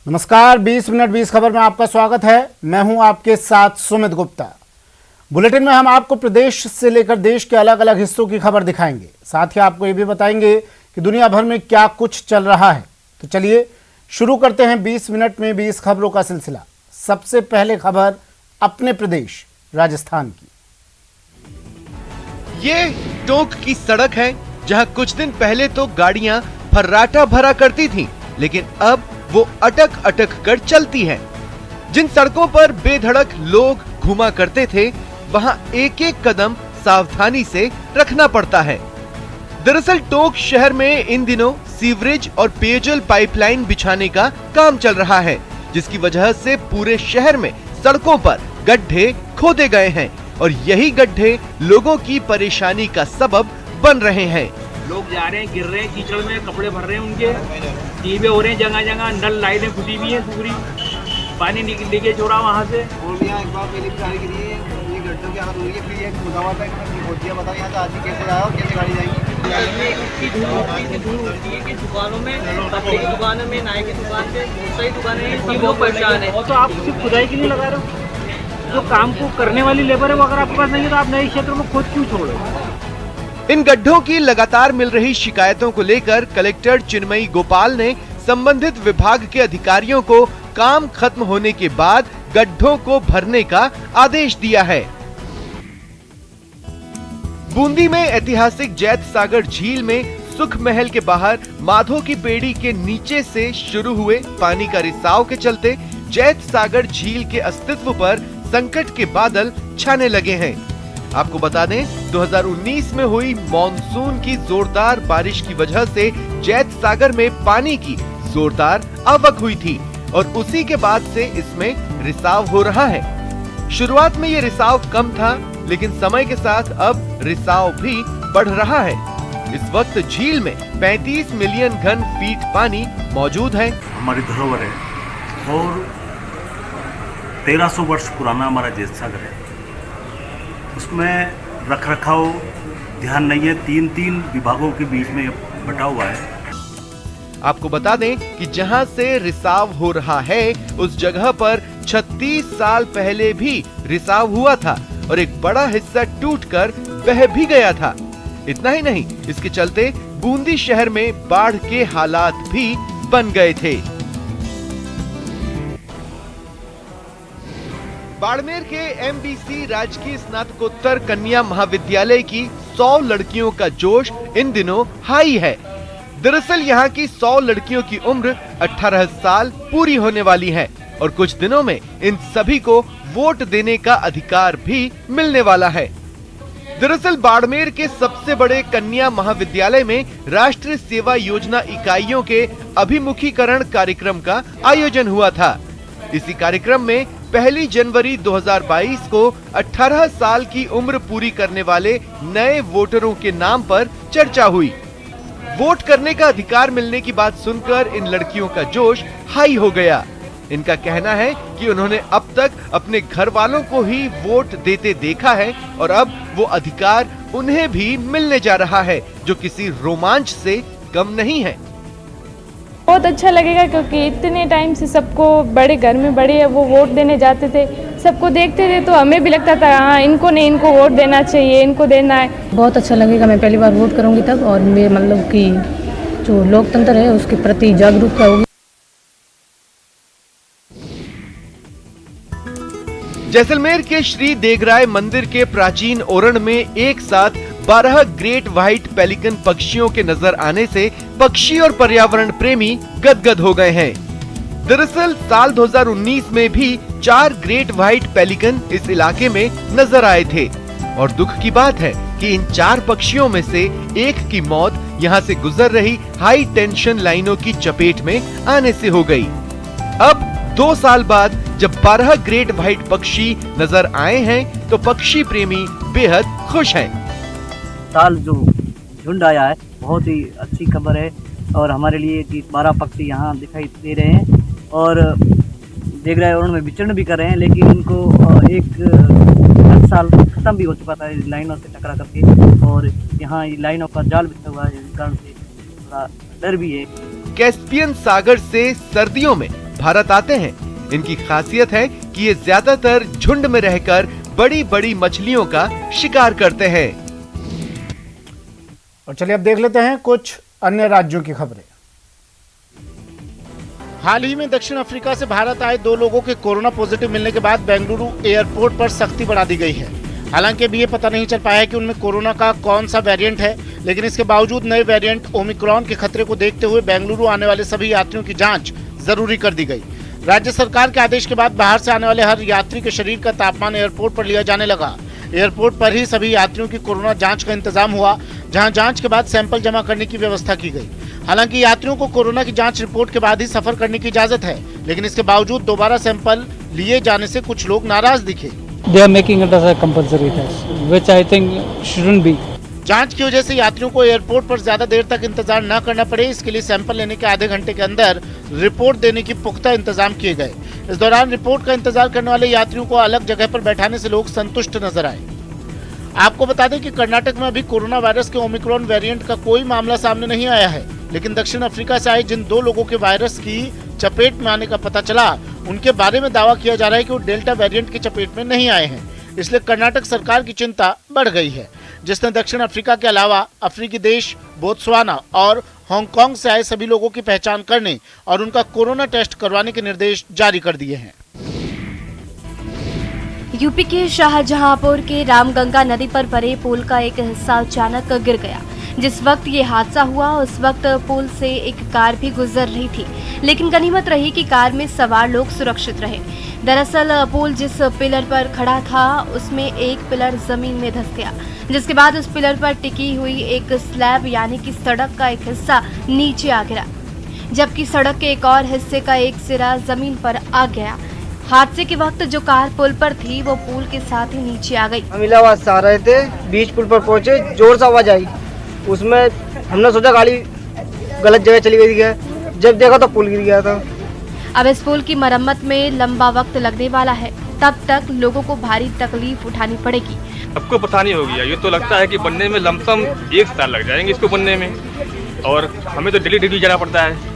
नमस्कार, 20 मिनट 20 खबर में आपका स्वागत है। मैं हूं आपके साथ सुमित गुप्ता। बुलेटिन में हम आपको प्रदेश से लेकर देश के अलग अलग हिस्सों की खबर दिखाएंगे। साथ ही आपको ये भी बताएंगे कि दुनिया भर में क्या कुछ चल रहा है। तो चलिए शुरू करते हैं 20 मिनट में 20 खबरों का सिलसिला। सबसे पहले खबर अपने प्रदेश राजस्थान की। ये टोंक की सड़क है जहां कुछ दिन पहले तो गाड़ियां फर्राटा भरा करती थीं, लेकिन अब वो अटक अटक कर चलती हैं। जिन सड़कों पर बेधड़क लोग घुमा करते थे, वहां एक एक कदम सावधानी से रखना पड़ता है। दरअसल टोंक शहर में इन दिनों सीवरेज और पेयजल पाइपलाइन बिछाने का काम चल रहा है, जिसकी वजह से पूरे शहर में सड़कों पर गड्ढे खोदे गए हैं और यही गड्ढे लोगों की परेशानी का सबब बन रहे हैं। लोग जा रहे हैं, गिर रहे हैं, कीचड़ में कपड़े भर रहे हैं, उनके टीबे हो रहे हैं, जगह जगह नल लाइटें फूटी हुई हैं, पूरी पानी लीकेज हो रहा वहाँ से। और भी यहाँ एक बार पहले भी गिरी है, ये गड्ढों की हालत हो रही है। फिर ये खुदा हुआ था, इसमें होती बताओ यहाँ से आदमी कैसे जाएगा और कैसे गाड़ी जाएगी। धूल उठती है कि दुकानों में, कपड़े की दुकानों में, नाई की दुकान पे, बहुत सारी दुकानें हैं, सब लोग परेशान है। तो आप सिर्फ खुदाई के लिए लगा रहे हो? जो काम को करने वाली लेबर है वो अगर आपके पास नहीं है तो आप नए क्षेत्र में खुद क्यों छोड़ रहे हो? इन गड्ढों की लगातार मिल रही शिकायतों को लेकर कलेक्टर चिन्मयी गोपाल ने संबंधित विभाग के अधिकारियों को काम खत्म होने के बाद गड्ढों को भरने का आदेश दिया है। बूंदी में ऐतिहासिक जैत सागर झील में सुख महल के बाहर माधो की पेड़ी के नीचे से शुरू हुए पानी का रिसाव के चलते जैत सागर झील के अस्तित्व पर संकट के बादल छाने लगे हैं। आपको बता दें, 2019 में हुई मॉनसून की जोरदार बारिश की वजह से जैत सागर में पानी की जोरदार आवक हुई थी और उसी के बाद से इसमें रिसाव हो रहा है। शुरुआत में ये रिसाव कम था, लेकिन समय के साथ अब रिसाव भी बढ़ रहा है। इस वक्त झील में 35 मिलियन घन फीट पानी मौजूद है। हमारी धरोहर है और 1300 वर्ष पुराना हमारा जैत सागर है। उसमें रख रखाव ध्यान नहीं है, तीन विभागों के बीच में बटा हुआ है। आपको बता दें कि जहां से रिसाव हो रहा है उस जगह पर 36 साल पहले भी रिसाव हुआ था और एक बड़ा हिस्सा टूटकर बह भी गया था। इतना ही नहीं, इसके चलते बूंदी शहर में बाढ़ के हालात भी बन गए थे। बाड़मेर के एमबीसी राजकीय स्नातकोत्तर कन्या महाविद्यालय की 100 लड़कियों का जोश इन दिनों हाई है। दरअसल यहाँ की 100 लड़कियों की उम्र 18 साल पूरी होने वाली है और कुछ दिनों में इन सभी को वोट देने का अधिकार भी मिलने वाला है। दरअसल बाड़मेर के सबसे बड़े कन्या महाविद्यालय में राष्ट्रीय सेवा योजना इकाइयों के अभिमुखीकरण कार्यक्रम का आयोजन हुआ था। इसी कार्यक्रम में 1 जनवरी 2022 को 18 साल की उम्र पूरी करने वाले नए वोटरों के नाम पर चर्चा हुई। वोट करने का अधिकार मिलने की बात सुनकर इन लड़कियों का जोश हाई हो गया। इनका कहना है कि उन्होंने अब तक अपने घर वालों को ही वोट देते देखा है और अब वो अधिकार उन्हें भी मिलने जा रहा है, जो किसी रोमांच से कम नहीं है। बहुत अच्छा लगेगा क्योंकि इतने टाइम से सबको बड़े घर में बड़े वो वोट देने जाते थे, सबको देखते थे तो हमें भी लगता था हाँ इनको नहीं, इनको वोट देना चाहिए, इनको देना है। बहुत अच्छा लगेगा, मैं पहली बार वोट करूंगी तब और मैं मतलब कि जो लोकतंत्र है उसके प्रति जागरूकता होगी। जैसलमेर के श्री देगराय मंदिर के प्राचीन ओरण में एक साथ 12 ग्रेट व्हाइट पेलिकन पक्षियों के नजर आने से पक्षी और पर्यावरण प्रेमी गदगद हो गए हैं। दरअसल साल 2019 में भी 4 ग्रेट व्हाइट पेलिकन इस इलाके में नजर आए थे और दुख की बात है कि इन 4 पक्षियों में से एक की मौत यहां से गुजर रही हाई टेंशन लाइनों की चपेट में आने से हो गई। अब 2 साल बाद जब 12 ग्रेट व्हाइट पक्षी नजर आए हैं तो पक्षी प्रेमी बेहद खुश हैं। साल जो झुंड आया है बहुत ही अच्छी खबर है और हमारे लिए कि 12 पक्षी यहाँ दिखाई दे रहे हैं और देख रहे हैं उन्होंने विचरण भी कर रहे हैं, लेकिन उनको एक साल खत्म भी हो चुका था लाइनों से टकरा करके और यहाँ लाइनों का जाल बिछा हुआ है, इस कारण से थोड़ा डर भी है। कैस्पियन सागर से सर्दियों में भारत आते हैं। इनकी खासियत है कि ये ज्यादातर झुंड में रहकर बड़ी बड़ी मछलियों का शिकार करते हैं। और चलिए अब देख लेते हैं कुछ अन्य राज्यों की खबरें। हाल ही में दक्षिण अफ्रीका से भारत आए 2 लोगों के कोरोना पॉजिटिव मिलने के बाद बेंगलुरु एयरपोर्ट पर सख्ती बढ़ा दी गई है। हालांकि अभी ये पता नहीं चल पाया है कि उनमें कोरोना का कौन सा वेरिएंट है, लेकिन इसके बावजूद नए वेरिएंट ओमिक्रॉन के खतरे को देखते हुए बेंगलुरु आने वाले सभी यात्रियों की जांच जरूरी कर दी गई। राज्य सरकार के आदेश के बाद बाहर से आने वाले हर यात्री के शरीर का तापमान एयरपोर्ट पर लिया जाने लगा। एयरपोर्ट पर ही सभी यात्रियों की कोरोना जांच का इंतजाम हुआ, जहां जांच के बाद सैंपल जमा करने की व्यवस्था की गई। हालांकि यात्रियों को कोरोना की जांच रिपोर्ट के बाद ही सफर करने की इजाजत है, लेकिन इसके बावजूद दोबारा सैंपल लिए जाने से कुछ लोग नाराज दिखे। They are making it as a compulsory test, which I think shouldn't be. जांच की वजह से यात्रियों को एयरपोर्ट पर ज्यादा देर तक इंतजार न करना पड़े, इसके लिए सैंपल लेने के आधे घंटे के अंदर रिपोर्ट देने की पुख्ता इंतजाम किए गए। इस दौरान रिपोर्ट का इंतजार करने वाले यात्रियों को अलग जगह पर बैठाने से लोग संतुष्ट नजर आए। आपको बता दें कि कर्नाटक में अभी कोरोना वायरस के ओमिक्रॉन वेरिएंट का कोई मामला सामने नहीं आया है, लेकिन दक्षिण अफ्रीका से आए जिन 2 लोगों के वायरस की चपेट में आने का पता चला, उनके बारे में दावा किया जा रहा है कि वो डेल्टा वेरिएंट की चपेट में नहीं आए हैं। इसलिए कर्नाटक सरकार की चिंता बढ़ गई है, जिसने दक्षिण अफ्रीका के अलावा अफ्रीकी देश बोत्सवाना और हांगकांग से आए सभी लोगों की पहचान करने और उनका कोरोना टेस्ट करवाने के निर्देश जारी कर दिए हैं। यूपी के शाहजहांपुर के रामगंगा नदी पर बने पुल का एक हिस्सा अचानक गिर गया। जिस वक्त ये हादसा हुआ उस वक्त पुल से एक कार भी गुजर रही थी, लेकिन गनीमत रही कि कार में सवार लोग सुरक्षित रहे। दरअसल पुल जिस पिलर पर खड़ा था उसमें एक पिलर जमीन में धंस गया, जिसके बाद उस पिलर पर टिकी हुई एक स्लैब यानी कि सड़क का एक हिस्सा नीचे आ गिरा, जबकि सड़क के एक और हिस्से का एक सिरा जमीन पर आ गया। हादसे के वक्त जो कार पुल पर थी वो पुल के साथ ही नीचे आ गई। हम इलाहाबाद से आ रहे थे, बीच पुल पर पहुंचे, जोर से आवाज आई। उसमें हमने सोचा गाड़ी गलत जगह चली गई है, जब देखा तो पुल गिर गया था। अब इस पुल की मरम्मत में लंबा वक्त लगने वाला है, तब तक लोगों को भारी तकलीफ उठानी पड़ेगी। सबको परेशानी हो गई है। ये तो लगता है कि बनने में लमसम 1 साल लग जाएंगे इसको बनने में, और हमें तो डेली जाना पड़ता है।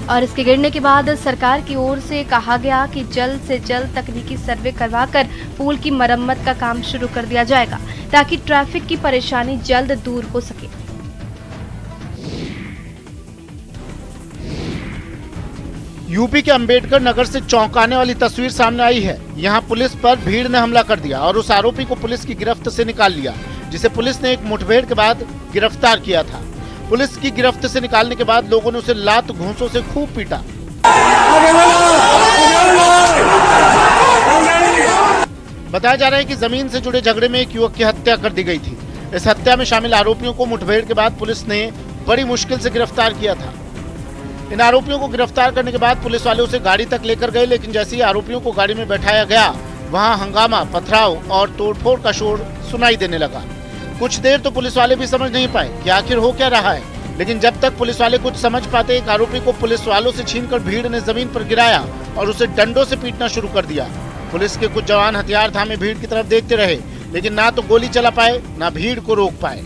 और इसके गिरने के बाद सरकार की ओर से कहा गया कि जल्द से जल्द तकनीकी सर्वे करवाकर पुल की मरम्मत का काम शुरू कर दिया जाएगा, ताकि ट्रैफिक की परेशानी जल्द दूर हो सके। यूपी के अंबेडकर नगर से चौंकाने वाली तस्वीर सामने आई है। यहाँ पुलिस पर भीड़ ने हमला कर दिया और उस आरोपी को पुलिस की गिरफ्त से निकाल लिया, जिसे पुलिस ने एक मुठभेड़ के बाद गिरफ्तार किया था। पुलिस की गिरफ्त से निकालने के बाद लोगों ने उसे लात घूंसों से खूब पीटा। बताया जा रहा है कि जमीन से जुड़े झगड़े में एक युवक की हत्या कर दी गई थी। इस हत्या में शामिल आरोपियों को मुठभेड़ के बाद पुलिस ने बड़ी मुश्किल से गिरफ्तार किया था। इन आरोपियों को गिरफ्तार करने के बाद पुलिस वाले उसे गाड़ी तक लेकर गए, लेकिन जैसे ही आरोपियों को गाड़ी में बैठाया गया, वहां हंगामा, पथराव और तोड़फोड़ का शोर सुनाई देने लगा। कुछ देर तो पुलिस वाले भी समझ नहीं पाए कि आखिर हो क्या रहा है, लेकिन जब तक पुलिस वाले कुछ समझ पाते, एक आरोपी को पुलिस वालों से छीनकर भीड़ ने जमीन पर गिराया और उसे डंडों से पीटना शुरू कर दिया। पुलिस के कुछ जवान हथियार थामे भीड़ की तरफ देखते रहे, लेकिन ना तो गोली चला पाए, ना भीड़ को रोक पाए।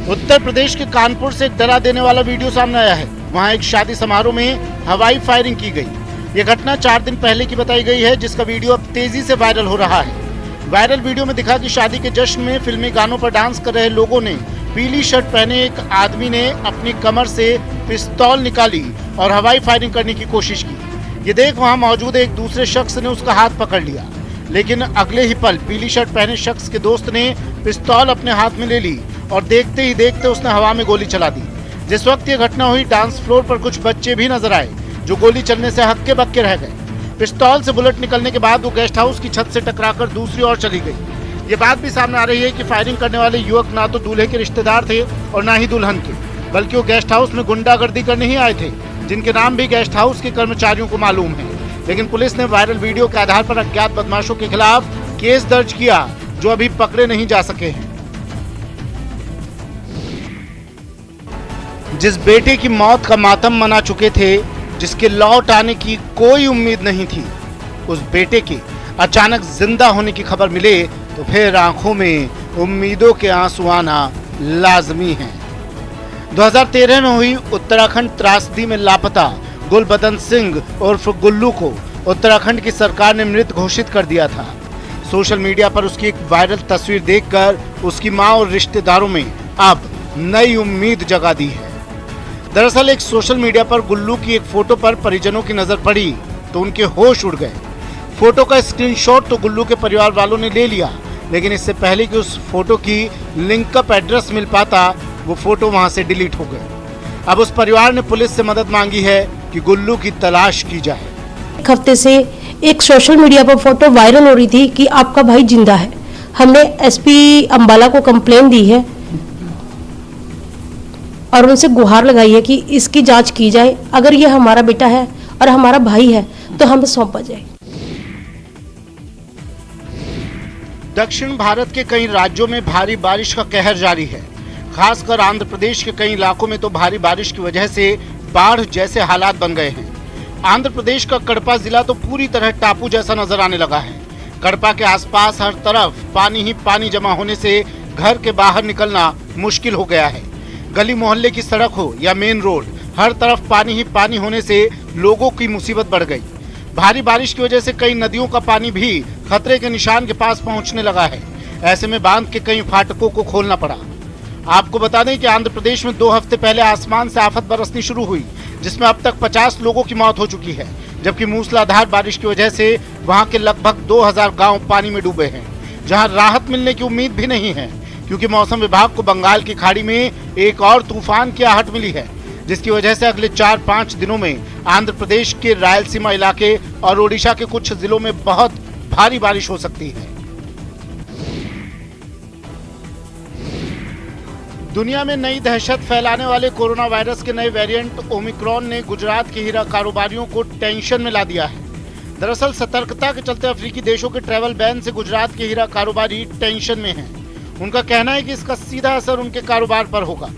उत्तर प्रदेश के कानपुर से एक डरा देने वाला वीडियो सामने आया है। वहां एक शादी समारोह में हवाई फायरिंग की गई। ये घटना 4 दिन पहले की बताई गई है, जिसका वीडियो अब तेजी से वायरल हो रहा है। वायरल वीडियो में दिखा कि शादी के जश्न में फिल्मी गानों पर डांस कर रहे लोगों ने पीली शर्ट पहने एक आदमी ने अपनी कमर से पिस्तौल निकाली और हवाई फायरिंग करने की कोशिश की। ये देख वहां मौजूद एक दूसरे शख्स ने उसका हाथ पकड़ लिया, लेकिन अगले ही पल पीली शर्ट पहने शख्स के दोस्त ने पिस्तौल अपने हाथ में ले ली और देखते ही देखते उसने हवा में गोली चला दी। जिस वक्त ये घटना हुई, डांस फ्लोर पर कुछ बच्चे भी नजर आए, जो गोली चलने से हक्के बक्के रह गए। पिस्तौल से बुलेट निकलने के बाद वो गेस्ट हाउस की छत से टकराकर दूसरी ओर चली गई। ये बात भी सामने आ रही है कि फायरिंग करने वाले युवक ना तो दूल्हे के रिश्तेदार थे और ना ही दुल्हन के, बल्कि वो गेस्ट हाउस में गुंडागर्दी करने ही आए थे, जिनके नाम भी गेस्ट हाउस के कर्मचारियों को मालूम है। लेकिन पुलिस ने वायरल वीडियो के आधार पर अज्ञात बदमाशों के खिलाफ केस दर्ज किया, जो अभी पकड़े नहीं जा सके हैं। जिस बेटे की मौत का मातम मना चुके थे, जिसके लौट आने की कोई उम्मीद नहीं थी, उस बेटे के अचानक जिंदा होने की खबर मिले तो फिर आंखों में उम्मीदों के आंसू आना लाजमी है। 2013 में हुई उत्तराखंड त्रासदी में लापता गुलबदन सिंह उर्फ गुल्लू को उत्तराखंड की सरकार ने मृत घोषित कर दिया था। सोशल मीडिया पर उसकी एक वायरल तस्वीर देखकर उसकी मां और रिश्तेदारों में अब नई उम्मीद जगा दी है। दरअसल एक सोशल मीडिया पर गुल्लू की एक फोटो पर परिजनों की नजर पड़ी तो उनके होश उड़ गए। फोटो का स्क्रीनशॉट तो गुल्लू के परिवार वालों ने ले लिया, लेकिन इससे पहले कि उस फोटो की लिंकअप एड्रेस मिल पाता वो फोटो वहां से डिलीट हो गए। अब उस परिवार ने पुलिस से मदद मांगी है कि गुल्लू की तलाश की जाए। एक हफ्ते से एक सोशल मीडिया पर फोटो वायरल हो रही थी कि आपका भाई जिंदा है। हमने एसपी अंबाला को कंप्लेन दी है और उनसे गुहार लगाई है कि इसकी जांच की जाए। अगर ये हमारा बेटा है और हमारा भाई है तो हमें सौंपा जाए। दक्षिण भारत के कई राज्यों में भारी बारिश का कहर जारी है। खासकर आंध्र प्रदेश के कई इलाकों में तो भारी बारिश की वजह से बाढ़ जैसे हालात बन गए हैं। आंध्र प्रदेश का कड़पा जिला तो पूरी तरह टापू जैसा नजर आने लगा है। कड़पा के आसपास हर तरफ पानी ही पानी जमा होने से घर के बाहर निकलना मुश्किल हो गया है। गली मोहल्ले की सड़क हो या मेन रोड, हर तरफ पानी ही पानी होने से लोगों की मुसीबत बढ़ गई। भारी बारिश की वजह से कई नदियों का पानी भी खतरे के निशान के पास पहुंचने लगा है। ऐसे में बांध के कई फाटकों को खोलना पड़ा। आपको बता दें कि आंध्र प्रदेश में 2 हफ्ते पहले आसमान से आफत बरसनी शुरू हुई, जिसमें अब तक 50 लोगों की मौत हो चुकी है, जबकि मूसलाधार बारिश की वजह से वहां के लगभग 2000 गांव पानी में डूबे हैं, जहां राहत मिलने की उम्मीद भी नहीं है, क्योंकि मौसम विभाग को बंगाल की खाड़ी में एक और तूफान की आहट मिली है, जिसकी वजह से अगले 4-5 दिनों में आंध्र प्रदेश के रायलसीमा इलाके और ओडिशा के कुछ जिलों में बहुत भारी बारिश हो सकती है। दुनिया में नई दहशत फैलाने वाले कोरोना वायरस के नए वेरिएंट ओमिक्रॉन ने गुजरात के हीरा कारोबारियों को टेंशन में ला दिया है। दरअसल सतर्कता के चलते अफ्रीकी देशों के ट्रैवल बैन से गुजरात के हीरा कारोबारी टेंशन में हैं। उनका कहना है कि इसका सीधा असर उनके कारोबार पर होगा।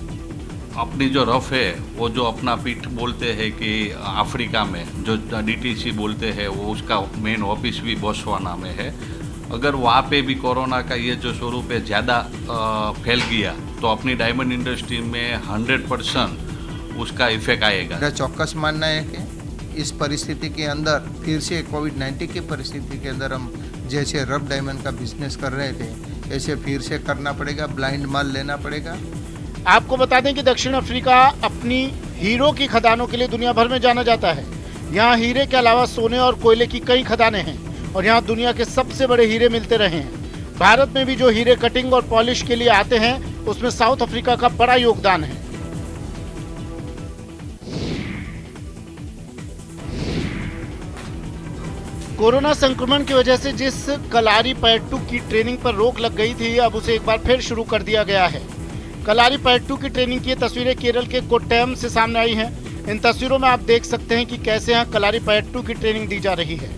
अपनी जो रफ है वो जो अपना पीठ बोलते हैं कि अफ्रीका में जो डीटीसी बोलते हैं वो उसका मेन ऑफिस भी बोत्सवाना में है। अगर वहाँ पे भी कोरोना का ये जो स्वरूप है ज़्यादा फैल गया तो अपनी डायमंड इंडस्ट्री में 100% उसका इफेक्ट आएगा। मेरा चौकस मानना है कि इस परिस्थिति के अंदर फिर से कोविड-19 की परिस्थिति के अंदर हम जैसे रफ डायमंड का बिजनेस कर रहे थे ऐसे फिर से करना पड़ेगा, ब्लाइंड माल लेना पड़ेगा। आपको बता दें कि दक्षिण अफ्रीका अपनी हीरो की खदानों के लिए दुनिया भर में जाना जाता है। यहाँ हीरे के अलावा सोने और कोयले की कई खदानें हैं और यहाँ दुनिया के सबसे बड़े हीरे मिलते रहे हैं। भारत में भी जो हीरे कटिंग और पॉलिश के लिए आते हैं उसमें साउथ अफ्रीका का बड़ा योगदान है। कोरोना संक्रमण की वजह से जिस कलारी पैट्टू की ट्रेनिंग पर रोक लग गई थी, अब उसे एक बार फिर शुरू कर दिया गया है। कलारी पैट्टू की ट्रेनिंग की तस्वीरें केरल के कोट्टयम से सामने आई हैं। इन तस्वीरों में आप देख सकते हैं कि कैसे यहाँ कलारी पैट्टू की ट्रेनिंग दी जा रही है।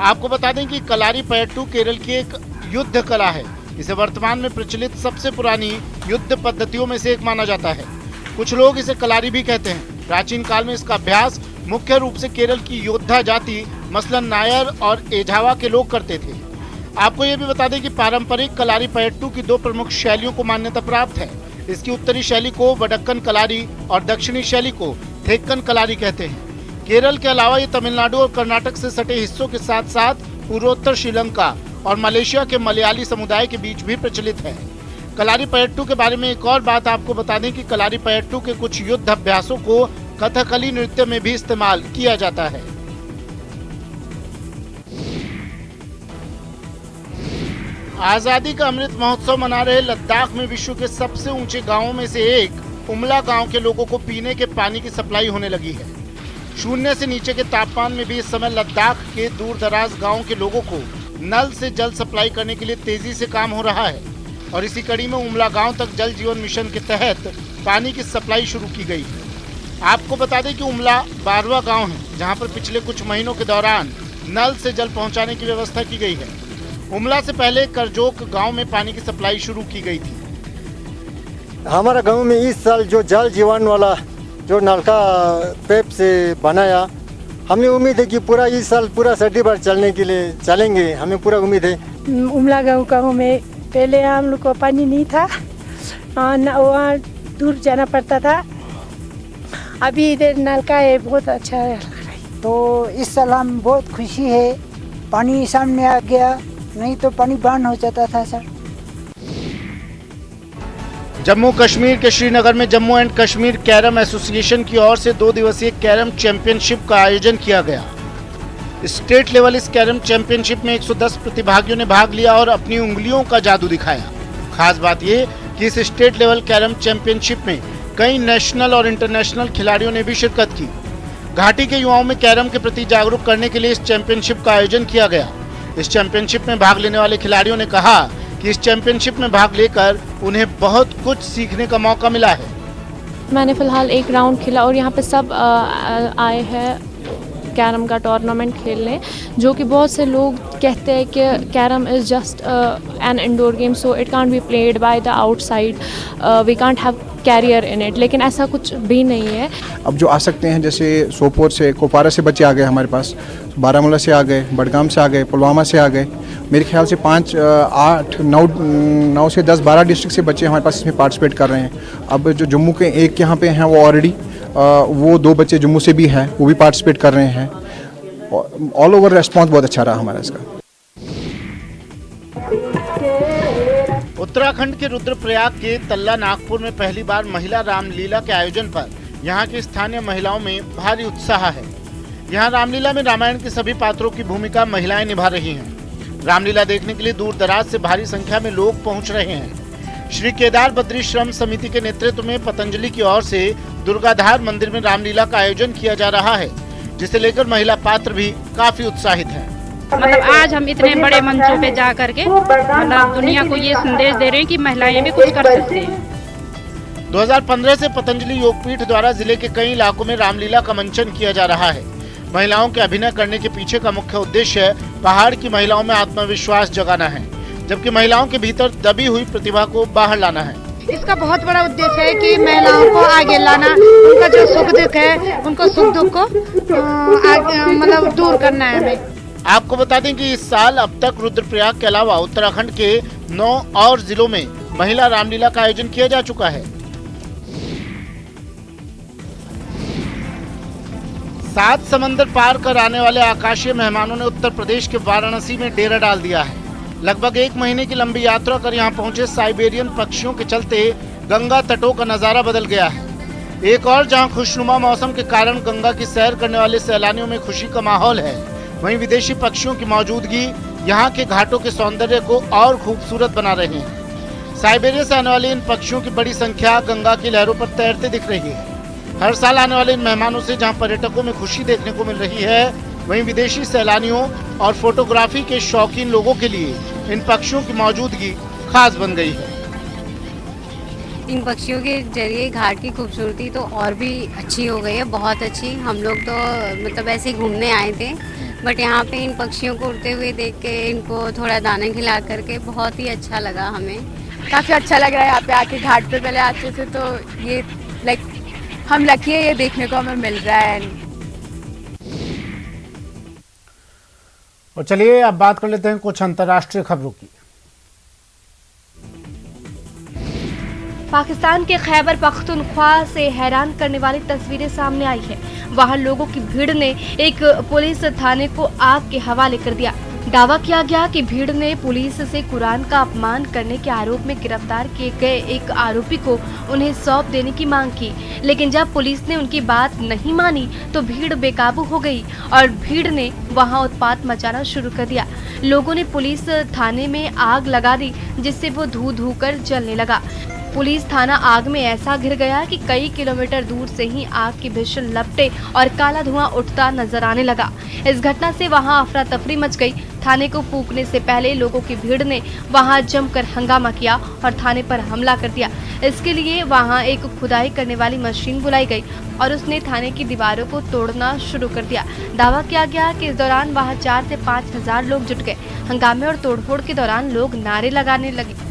आपको बता दें कि कलारी पैट्टू केरल की एक युद्ध कला है। इसे वर्तमान में प्रचलित सबसे पुरानी युद्ध पद्धतियों में से एक माना जाता है। कुछ लोग इसे कलारी भी कहते हैं। प्राचीन काल में इसका अभ्यास मुख्य रूप से केरल की योद्धा जाति मसलन नायर और एझावा के लोग करते थे। आपको ये भी बता दें कि पारंपरिक कलारी पैट्टू की 2 प्रमुख शैलियों को मान्यता प्राप्त है। इसकी उत्तरी शैली को वडक्कन कलारी और दक्षिणी शैली को थेक्कन कलारी कहते हैं। केरल के अलावा ये तमिलनाडु और कर्नाटक से सटे हिस्सों के साथ साथ पूर्वोत्तर श्रीलंका और मलेशिया के मलयाली समुदाय के बीच भी प्रचलित है। कलारी पैट्टू के बारे में एक और बात आपको बता दें कि कलारी पैट्टू के कुछ युद्ध अभ्यासों को कथकली नृत्य में भी इस्तेमाल किया जाता है। आजादी का अमृत महोत्सव मना रहे लद्दाख में विश्व के सबसे ऊंचे गांवों में से एक उमला गांव के लोगों को पीने के पानी की सप्लाई होने लगी है। शून्य से नीचे के तापमान में भी इस समय लद्दाख के दूर दराज गाँव के लोगों को नल से जल सप्लाई करने के लिए तेजी से काम हो रहा है और इसी कड़ी में उमला गांव तक जल जीवन मिशन के तहत पानी की सप्लाई शुरू की गई है। आपको बता दें कि उमला 12वां गांव है जहां पर पिछले कुछ महीनों के दौरान नल से जल पहुंचाने की व्यवस्था की गई है। उमला से पहले करजोक गांव में पानी की सप्लाई शुरू की गई थी। हमारा गांव में इस साल जो जल जीवन वाला जो नलका पेप से बनाया, हमें उम्मीद है कि पूरा इस साल पूरा सर्दी भर चलने के लिए चलेंगे, हमें पूरा उम्मीद है। उमला गाँव में पहले हम लोग को पानी नहीं था, वहाँ दूर जाना पड़ता था। अभी इधर नलका है, बहुत अच्छा है। तो इस साल हम बहुत खुशी है, पानी सामने आ गया, नहीं तो पानी बंद हो जाता था सर। जम्मू कश्मीर के श्रीनगर में Jammu and Kashmir carrom association की ओर से 2 दिवसीय कैरम चैंपियनशिप का आयोजन किया गया। स्टेट लेवल इस कैरम चैंपियनशिप में 110 प्रतिभागियों ने भाग लिया और अपनी उंगलियों का जादू दिखाया। खास बात यह कि इस स्टेट लेवल कैरम चैंपियनशिप में कई नेशनल और इंटरनेशनल खिलाड़ियों ने भी शिरकत की। घाटी के युवाओं में कैरम के प्रति जागरूक करने के लिए इस चैंपियनशिप का आयोजन किया गया। इस चैंपियनशिप में भाग लेने वाले खिलाड़ियों ने कहा कि इस चैंपियनशिप में भाग लेकर उन्हें बहुत कुछ सीखने का मौका मिला है। मैंने फ़िलहाल एक राउंड खेला और यहाँ पे सब आए हैं कैरम का टूर्नामेंट खेलने, जो कि बहुत से लोग कहते हैं कि carrom is just an indoor game, so it can't be played by the outside, we can't have career in it, लेकिन ऐसा कुछ भी नहीं है। अब जो आ सकते हैं, जैसे सोपोर से, कुपवारा से बच्चे आ गए हमारे पास, बारामूला से आ गए, बडगाम से आ गए, पुलवामा से आ गए। मेरे ख्याल से 5, 8, 9 से 10, 12 डिस्ट्रिक्ट से बच्चे हमारे पास इसमें पार्टिसिपेट कर रहे हैं। अब जो जम्मू के एक यहाँ पे हैं वो ऑलरेडी, वो 2 बच्चे जम्मू से भी हैं, वो भी पार्टिसिपेट कर रहे हैं। ऑल ओवर रेस्पॉन्स बहुत अच्छा रहा हमारा इसका। उत्तराखंड के रुद्रप्रयाग के तल्ला नागपुर में पहली बार महिला रामलीला के आयोजन पर यहाँ की स्थानीय महिलाओं में भारी उत्साह है। यहाँ रामलीला में रामायण के सभी पात्रों की भूमिका महिलाएं निभा रही हैं। रामलीला देखने के लिए दूर दराज से भारी संख्या में लोग पहुँच रहे हैं। श्री केदार बद्री श्रम समिति के नेतृत्व में पतंजलि की ओर से दुर्गाधार मंदिर में रामलीला का आयोजन किया जा रहा है, जिसे लेकर महिला पात्र भी काफी उत्साहित हैं। मतलब आज हम इतने बड़े मंचों पे जा करके मतलब दुनिया को ये संदेश दे रहे हैं कि महिलाएं भी कुछ कर सकती हैं। 2015 से पतंजलि योगपीठ द्वारा जिले के कई इलाकों में रामलीला का मंचन किया जा रहा है। महिलाओं के अभिनय करने के पीछे का मुख्य उद्देश्य पहाड़ की महिलाओं में आत्मविश्वास जगाना है, जबकि महिलाओं के भीतर दबी हुई प्रतिभा को बाहर लाना है। इसका बहुत बड़ा उद्देश्य है कि महिलाओं को आगे लाना, उनका जो सुख दुख है, उनको सुख दुख को मतलब दूर करना है हमें। आपको बता दें कि इस साल अब तक रुद्रप्रयाग के अलावा उत्तराखंड के 9 और जिलों में महिला रामलीला का आयोजन किया जा चुका है। 7 समंदर पार कर आने वाले आकाशीय मेहमानों ने उत्तर प्रदेश के वाराणसी में डेरा डाल दिया है। लगभग 1 महीने की लंबी यात्रा कर यहाँ पहुंचे साइबेरियन पक्षियों के चलते गंगा तटों का नजारा बदल गया है। एक और जहां खुशनुमा मौसम के कारण गंगा की सैर करने वाले सैलानियों में खुशी का माहौल है, वहीं विदेशी पक्षियों की मौजूदगी यहाँ के घाटों के सौंदर्य को और खूबसूरत बना रहे हैं। साइबेरिया से आने वाले इन पक्षियों की बड़ी संख्या गंगा की लहरों पर तैरते दिख रही है। हर साल आने वाले इन मेहमानों से जहाँ पर्यटकों में खुशी देखने को मिल रही है, वहीं विदेशी सैलानियों और फोटोग्राफी के शौकीन लोगों के लिए इन पक्षियों की मौजूदगी खास बन गई है। इन पक्षियों के जरिए घाट की खूबसूरती तो और भी अच्छी हो गई है, बहुत अच्छी। हम लोग तो मतलब ऐसे ही घूमने आए थे, बट यहाँ पे इन पक्षियों को उड़ते हुए देख के, इनको थोड़ा दाना खिला करके बहुत ही अच्छा लगा हमें। काफ़ी अच्छा लग रहा है यहाँ पे आके घाट पे पहले आते थे, तो ये लाइक हम लकी है, ये देखने को हमें मिल रहा है। और चलिए अब बात कर लेते हैं कुछ अंतर्राष्ट्रीय खबरों की। पाकिस्तान के खैबर पख्तूनख्वा से हैरान करने वाली तस्वीरें सामने आई है। वहां लोगों की भीड़ ने एक पुलिस थाने को आग के हवाले कर दिया। दावा किया गया कि भीड़ ने पुलिस से कुरान का अपमान करने के आरोप में गिरफ्तार किए गए एक आरोपी को उन्हें सौंप देने की मांग की, लेकिन जब पुलिस ने उनकी बात नहीं मानी तो भीड़ बेकाबू हो गई और भीड़ ने वहां उत्पात मचाना शुरू कर दिया। लोगों ने पुलिस थाने में आग लगा दी, जिससे वो धू धू कर जलने लगा। पुलिस थाना आग में ऐसा घिर गया कि कई किलोमीटर दूर से ही आग की भीषण लपटें और काला धुआं उठता नजर आने लगा। इस घटना से वहां अफरा तफरी मच गई। थाने को फूंकने से पहले लोगों की भीड़ ने वहां जमकर हंगामा किया और थाने पर हमला कर दिया। इसके लिए वहां एक खुदाई करने वाली मशीन बुलाई गई और उसने थाने की दीवारों को तोड़ना शुरू कर दिया। दावा किया गया कि इस दौरान वहां 4 से 5 हजार लोग जुट गए। हंगामे और तोड़फोड़ के दौरान लोग नारे लगाने लगे।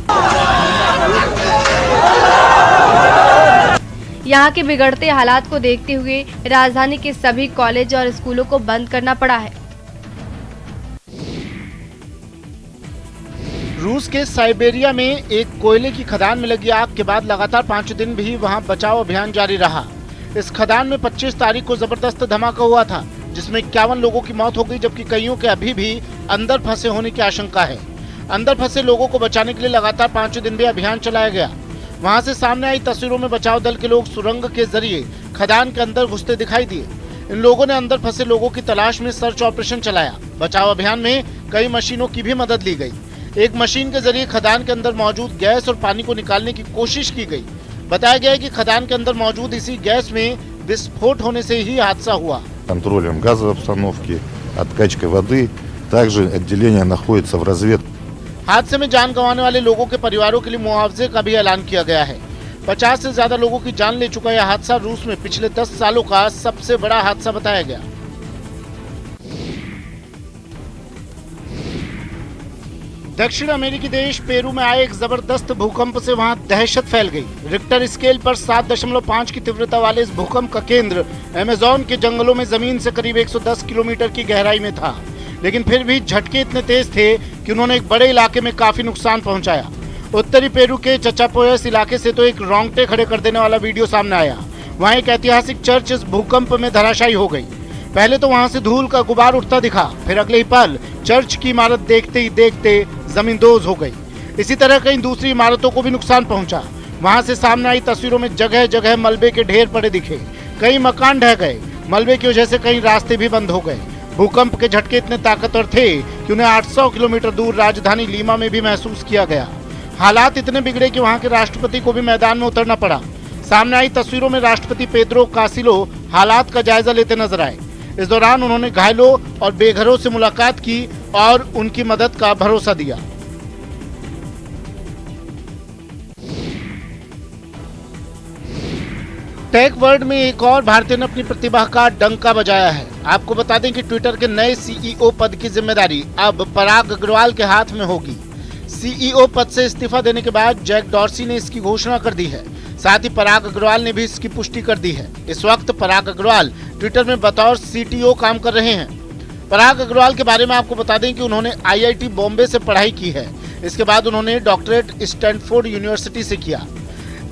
यहाँ के बिगड़ते हालात को देखते हुए राजधानी के सभी कॉलेज और स्कूलों को बंद करना पड़ा है। रूस के साइबेरिया में एक कोयले की खदान में लगी आग के बाद लगातार 5 दिन भी वहां बचाव अभियान जारी रहा। इस खदान में 25 तारीख को जबरदस्त धमाका हुआ था, जिसमें 51 लोगों की मौत हो गई, जबकि कईयों के अभी भी अंदर फंसे होने की आशंका है। अंदर फंसे लोगों को बचाने के लिए लगातार 5 दिन भी अभियान चलाया गया। वहां से सामने आई तस्वीरों में बचाव दल के लोग सुरंग के जरिए खदान के अंदर घुसते दिखाई दिए। इन लोगों ने अंदर फंसे लोगों की तलाश में सर्च ऑपरेशन चलाया। बचाव अभियान में कई मशीनों की भी मदद ली गई। एक मशीन के जरिए खदान के अंदर मौजूद गैस और पानी को निकालने की कोशिश की गई। बताया गया है कि खदान के अंदर मौजूद इसी गैस में विस्फोट होने से ही हादसा हुआ। Контролем газовой обстановки, откачкой воды. Также отделение находится в разведке. हादसे में जान गंवाने वाले लोगों के परिवारों के लिए मुआवजे का भी ऐलान किया गया है। 50 से ज्यादा लोगों की जान ले चुका यह हादसा रूस में पिछले 10 सालों का सबसे बड़ा हादसा बताया गया। दक्षिण अमेरिकी देश पेरू में आए एक जबरदस्त भूकंप से वहां दहशत फैल गई। रिक्टर स्केल पर 7.5 की तीव्रता वाले इस भूकंप का केंद्र अमेज़न के जंगलों में जमीन से करीब 110 किलोमीटर की गहराई में था, लेकिन फिर भी झटके इतने तेज थे कि उन्होंने एक बड़े इलाके में काफी नुकसान पहुंचाया। उत्तरी पेरू के चचापोयस इलाके से तो एक रोंगटे खड़े कर देने वाला वीडियो सामने आया। वहां एक ऐतिहासिक चर्च इस भूकंप में धराशायी हो गई। पहले तो वहां से धूल का गुबार उठता दिखा, फिर अगले ही पल चर्च की इमारत देखते ही देखते जमींदोज हो गई। इसी तरह कई दूसरी इमारतों को भी नुकसान पहुंचा। वहां से सामने आई तस्वीरों में जगह जगह मलबे के ढेर पड़े दिखे। कई मकान ढह गए। मलबे की वजह से कई रास्ते भी बंद हो गए। भूकंप के झटके इतने ताकतवर थे कि उन्हें 800 किलोमीटर दूर राजधानी लीमा में भी महसूस किया गया। हालात इतने बिगड़े कि वहां के राष्ट्रपति को भी मैदान में उतरना पड़ा। सामने आई तस्वीरों में राष्ट्रपति पेद्रो कासिलो हालात का जायजा लेते नजर आए। इस दौरान उन्होंने घायलों और बेघरों से मुलाकात की और उनकी मदद का भरोसा दिया। टेक वर्ल्ड में एक और भारतीय ने अपनी प्रतिभा का डंका बजाया है। आपको बता दें कि ट्विटर के नए सीईओ पद की जिम्मेदारी अब पराग अग्रवाल के हाथ में होगी। सीईओ पद से इस्तीफा देने के बाद जैक डॉर्सी ने इसकी घोषणा कर दी है। साथ ही पराग अग्रवाल ने भी इसकी पुष्टि कर दी है। इस वक्त पराग अग्रवाल ट्विटर में बतौर सीटीओ काम कर रहे हैं। पराग अग्रवाल के बारे में आपको बता दें कि उन्होंने आईआईटी बॉम्बे से पढ़ाई की है। इसके बाद उन्होंने डॉक्टरेट स्टैनफोर्ड यूनिवर्सिटी से किया।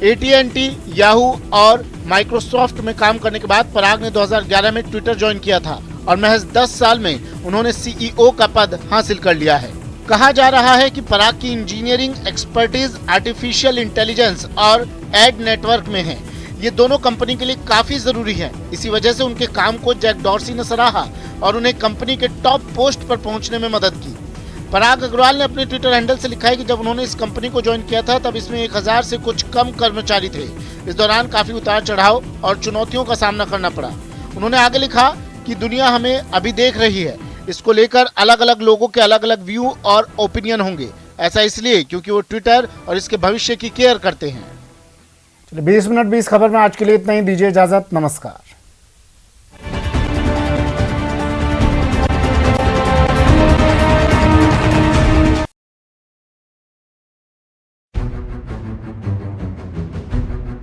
AT&T, याहू और माइक्रोसॉफ्ट में काम करने के बाद पराग ने 2011 में ट्विटर ज्वाइन किया था और महज 10 साल में उन्होंने सीईओ का पद हासिल कर लिया है। कहा जा रहा है कि पराग की इंजीनियरिंग एक्सपर्टीज आर्टिफिशियल इंटेलिजेंस और एड नेटवर्क में है। ये दोनों कंपनी के लिए काफी जरूरी है। इसी वजह से उनके काम को जैक डॉर्सी ने सराहा और उन्हें कंपनी के टॉप पोस्ट पर पहुंचने में मदद की। पराग अग्रवाल ने अपने ट्विटर हैंडल से लिखा है कि जब उन्होंने इस कंपनी को ज्वाइन किया था तब इसमें 1000 से कुछ कम कर्मचारी थे। इस दौरान काफी उतार चढ़ाव और चुनौतियों का सामना करना पड़ा। उन्होंने आगे लिखा कि दुनिया हमें अभी देख रही है। इसको लेकर अलग अलग लोगों के अलग अलग व्यू और ओपिनियन होंगे। ऐसा इसलिए क्योंकि वो ट्विटर और इसके भविष्य की केयर करते हैं। 20 मिनट 20 खबर में आज के लिए इतना ही। दीजिए इजाजत। नमस्कार।